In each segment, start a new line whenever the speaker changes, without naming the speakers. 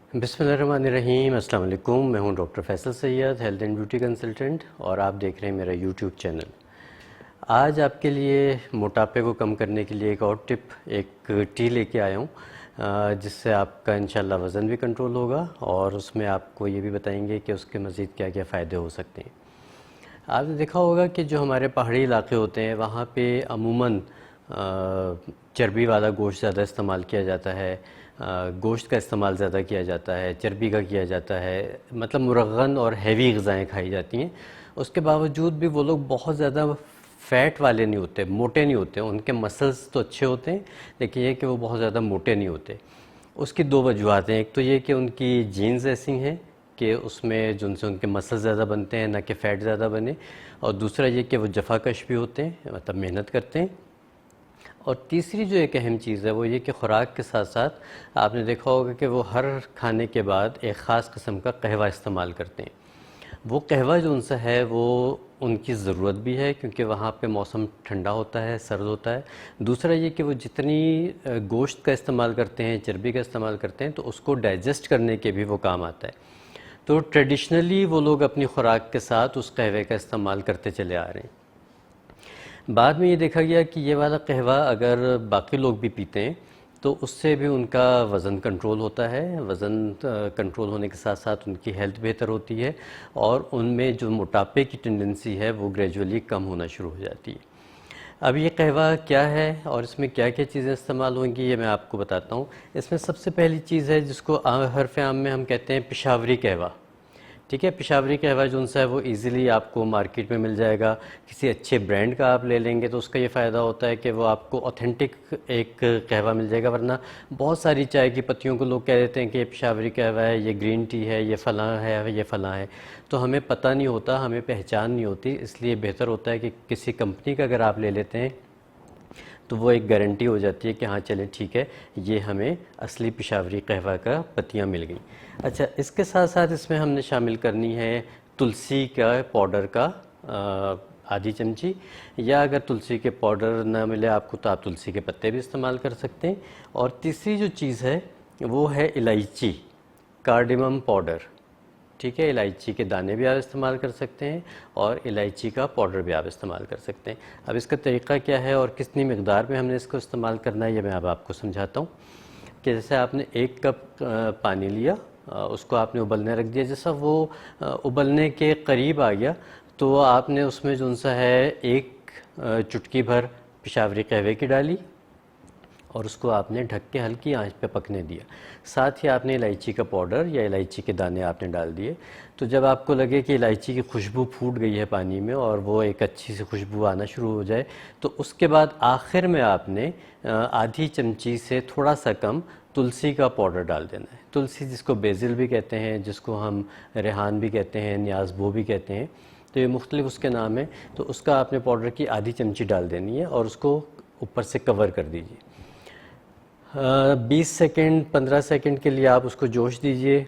बिस्मिल्लाहिर्रहमानिर्रहीम। अस्सलाम वालेकुम। मैं हूं doctor Faisal Syed, health and beauty consultant, और आप देख रहे हैं मेरा यूट्यूब चैनल। आज आपके लिए मोटापे को कम करने के लिए एक और टिप, एक टी लेके आया हूं, जिससे आपका इंशाल्लाह वज़न भी कंट्रोल होगा और उसमें आपको ये भी बताएंगे कि उसके मज़ीद क्या क्या फ़ायदे हो सकते हैं। आपने देखा होगा कि जो हमारे पहाड़ी इलाके होते हैं वहाँ पे अमूमन चर्बी वाला गोश्त ज़्यादा इस्तेमाल किया जाता है, गोश्त का इस्तेमाल ज़्यादा किया जाता है, चर्बी का किया जाता है, मतलब मुरग़्ग़न और हैवी ग़िज़ाएँ खाई जाती हैं। उसके बावजूद भी वो लोग बहुत ज़्यादा फ़ैट वाले नहीं होते, मोटे नहीं होते। उनके मसल्स तो अच्छे होते हैं, लेकिन ये कि वो बहुत ज़्यादा मोटे नहीं होते। उसकी दो वजूहत हैं। एक तो ये कि उनकी जीन्स ऐसी हैं कि उसमें जो उनसे उनके मसल ज़्यादा बनते हैं, ना कि फ़ैट ज़्यादा बने, और दूसरा ये कि वो जफ़ाकश भी होते हैं, मतलब मेहनत करते हैं। और तीसरी जो एक अहम चीज़ है वो ये कि ख़ुराक के साथ साथ आपने देखा होगा कि वो हर खाने के बाद एक ख़ास किस्म का कहवा इस्तेमाल करते हैं। वो कहवा जो उनसे है वो उनकी ज़रूरत भी है, क्योंकि वहाँ पे मौसम ठंडा होता है, सर्द होता है। दूसरा ये कि वो जितनी गोश्त का इस्तेमाल करते हैं, चर्बी का इस्तेमाल करते हैं, तो उसको डाइजेस्ट करने के भी वो काम आता है। तो ट्रेडिशनली वो लोग अपनी खुराक के साथ उस कहवे का इस्तेमाल करते चले आ रहे हैं। बाद में ये देखा गया कि ये वाला कहवा अगर बाकी लोग भी पीते हैं तो उससे भी उनका वज़न कंट्रोल होता है। वज़न कंट्रोल होने के साथ साथ उनकी हेल्थ बेहतर होती है और उनमें जो मोटापे की टेंडेंसी है वो ग्रेजुअली कम होना शुरू हो जाती है। अब ये कहवा क्या है और इसमें क्या क्या चीज़ें इस्तेमाल होंगी, ये मैं आपको बताता हूँ। इसमें सबसे पहली चीज़ है जिसको हरफ आम में हम कहते हैं पेशावरी कहवा। ठीक है, पेशावरी कहवा जो उनसा है वो इजीली आपको मार्केट में मिल जाएगा। किसी अच्छे ब्रांड का आप ले लेंगे तो उसका ये फ़ायदा होता है कि वो आपको ऑथेंटिक एक कहवा मिल जाएगा। वरना बहुत सारी चाय की पत्तियों को लोग कह देते हैं कि ये पेशावरी कहवा है, ये ग्रीन टी है, ये फ़लाँ है, ये फ़लाँ है, तो हमें पता नहीं होता, हमें पहचान नहीं होती। इसलिए बेहतर होता है कि किसी कंपनी का अगर आप ले लेते हैं तो वो एक गारंटी हो जाती है कि हाँ चलें ठीक है, ये हमें असली पेशावरी कहवा का पत्तियाँ मिल गई। अच्छा, इसके साथ साथ इसमें हमने शामिल करनी है तुलसी का पाउडर का आधी चमची, या अगर तुलसी के पाउडर ना मिले आपको तो आप तुलसी के पत्ते भी इस्तेमाल कर सकते हैं। और तीसरी जो चीज़ है वो है इलायची, कार्डेमम पाउडर। ठीक है, इलायची के दाने भी आप इस्तेमाल कर सकते हैं और इलायची का पाउडर भी आप इस्तेमाल कर सकते हैं। अब इसका तरीक़ा क्या है और कितनी मिकदार में हमने इसको इस्तेमाल करना है, ये मैं अब आपको समझाता हूँ। कि जैसे आपने 1 कप पानी लिया, उसको आपने उबलने रख दिया। जैसा वो उबलने के करीब आ गया तो आपने उसमें जो सा है एक चुटकी भर पेशावरी कहवे की डाली और उसको आपने ढक के हल्की आंच पे पकने दिया। साथ ही आपने इलायची का पाउडर या इलायची के दाने आपने डाल दिए। तो जब आपको लगे कि इलायची की खुशबू फूट गई है पानी में और वो एक अच्छी सी खुशबू आना शुरू हो जाए, तो उसके बाद आखिर में आपने आधी चमची से थोड़ा सा कम तुलसी का पाउडर डाल देना है। तुलसी जिसको बेसिल भी कहते हैं, जिसको हम रेहान भी कहते हैं, न्याज़बो भी कहते हैं, तो ये मुख्तलिफ उसके नाम है। तो उसका आपने पाउडर की आधी चमची डाल देनी है और उसको ऊपर से कवर कर दीजिए। 20 सेकंड 15 सेकंड के लिए आप उसको जोश दीजिए।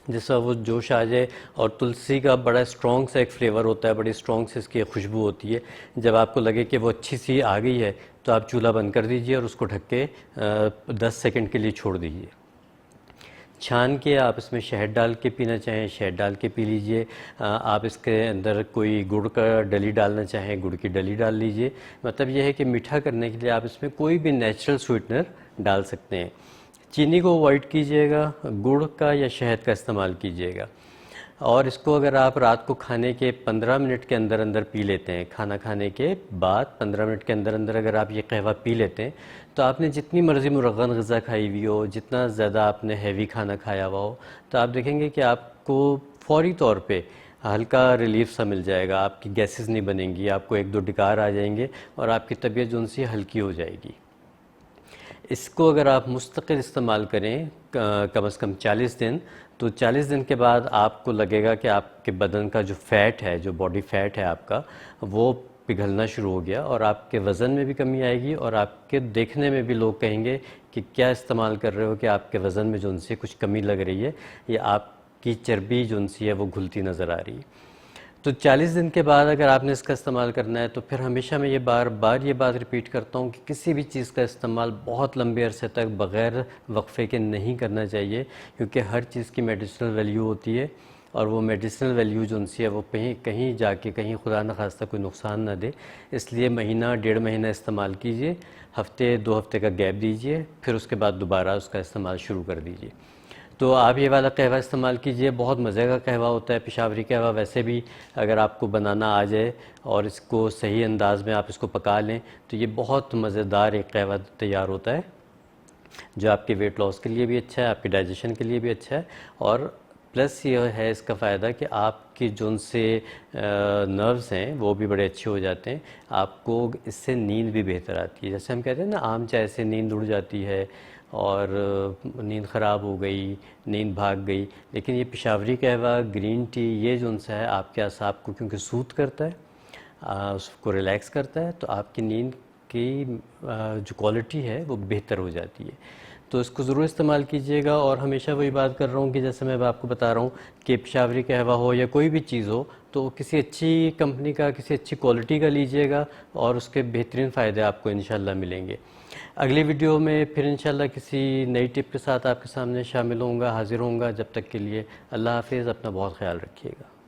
जैसा वो जोश आ जाए, और तुलसी का बड़ा स्ट्रॉन्ग सा एक फ्लेवर होता है, बड़ी स्ट्रॉन्ग से इसकी खुशबू होती है। जब आपको लगे कि वो अच्छी सी आ गई है तो आप चूल्हा बंद कर दीजिए और उसको ढक के 10 सेकंड के लिए छोड़ दीजिए। छान के आप इसमें शहद डाल के पीना चाहें शहद डाल के पी लीजिए। आप इसके अंदर कोई गुड़ का डली डालना चाहें गुड़ की डली डाल लीजिए। मतलब यह है कि मीठा करने के लिए आप इसमें कोई भी नेचुरल स्वीटनर डाल सकते हैं। चीनी को अवॉइड कीजिएगा, गुड़ का या शहद का इस्तेमाल कीजिएगा। और इसको अगर आप रात को खाने के 15 मिनट के अंदर अंदर पी लेते हैं, खाना खाने के बाद 15 मिनट के अंदर अंदर अगर आप ये कहवा पी लेते हैं, तो आपने जितनी मर्ज़ी मुरग़्ग़न ग़िज़ा खाई हुई हो, जितना ज़्यादा आपने हैवी खाना खाया हुआ हो, तो आप देखेंगे कि आपको फ़ौरी तौर पे हल्का रिलीफ सा मिल जाएगा। आपकी गैसेस नहीं बनेंगी, आपको 1-2 डकार आ जाएंगे और आपकी तबीयत जो उनसी हल्की हो जाएगी। इसको अगर आप मुस्तकिल इस्तेमाल करें कम से कम 40 दिन, तो 40 दिन के बाद आपको लगेगा कि आपके बदन का जो फ़ैट है, जो बॉडी फ़ैट है आपका, वो पिघलना शुरू हो गया और आपके वज़न में भी कमी आएगी और आपके देखने में भी लोग कहेंगे कि क्या इस्तेमाल कर रहे हो कि आपके वज़न में जो उनसे कुछ कमी लग रही है या आपकी चर्बी जो उनसी है वो घुलती नज़र आ रही है। तो 40 दिन के बाद अगर आपने इसका इस्तेमाल करना है तो फिर हमेशा मैं ये बार बार ये बात रिपीट करता हूँ कि किसी भी चीज़ का इस्तेमाल बहुत लंबे अरसे तक बग़ैर वक्फ़े के नहीं करना चाहिए, क्योंकि हर चीज़ की मेडिसिनल वैल्यू होती है और वो मेडिसिनल वैल्यू जो उनसी है वो कहीं कहीं जाके कहीं खुदा न खास्ता कोई नुकसान ना दे। इसलिए महीना 1.5 महीना इस्तेमाल कीजिए, हफ़्ते 2 हफ़्ते का गैप दीजिए, फिर उसके बाद दोबारा उसका इस्तेमाल शुरू कर दीजिए। तो आप ये वाला कहवा इस्तेमाल कीजिए, बहुत मज़े का कहवा होता है। पेशावरी कहवा वैसे भी अगर आपको बनाना आ जाए और इसको सही अंदाज़ में आप इसको पका लें तो ये बहुत मज़ेदार एक कहवा तैयार होता है, जो आपके वेट लॉस के लिए भी अच्छा है, आपके डाइजेशन के लिए भी अच्छा है। और प्लस ये है इसका फ़ायदा कि आपके जो उनसे नर्व्स हैं वो भी बड़े अच्छे हो जाते हैं, आपको इससे नींद भी बेहतर आती है। जैसे हम कहते हैं ना, आम चाय से नींद उड़ जाती है और नींद ख़राब हो गई, नींद भाग गई, लेकिन ये पेशावरी कहवा, ग्रीन टी, ये जो उनसा है आपके असाब को क्योंकि सूद करता है, उसको रिलैक्स करता है, तो आपकी नींद की जो क्वालिटी है वो बेहतर हो जाती है। तो इसको ज़रूर इस्तेमाल कीजिएगा। और हमेशा वही बात कर रहा हूँ कि जैसे मैं आपको बता रहा हूँ कि पेशावरी कहवा हो या कोई भी चीज़ हो तो किसी अच्छी कंपनी का, किसी अच्छी क्वालिटी का लीजिएगा और उसके बेहतरीन फ़ायदे आपको इंशाल्लाह मिलेंगे। अगली वीडियो में फिर इंशाल्लाह किसी नई टिप के साथ आपके सामने शामिल होऊंगा, हाज़िर होऊंगा। जब तक के लिए अल्लाह हाफ़िज़, अपना बहुत ख्याल रखिएगा।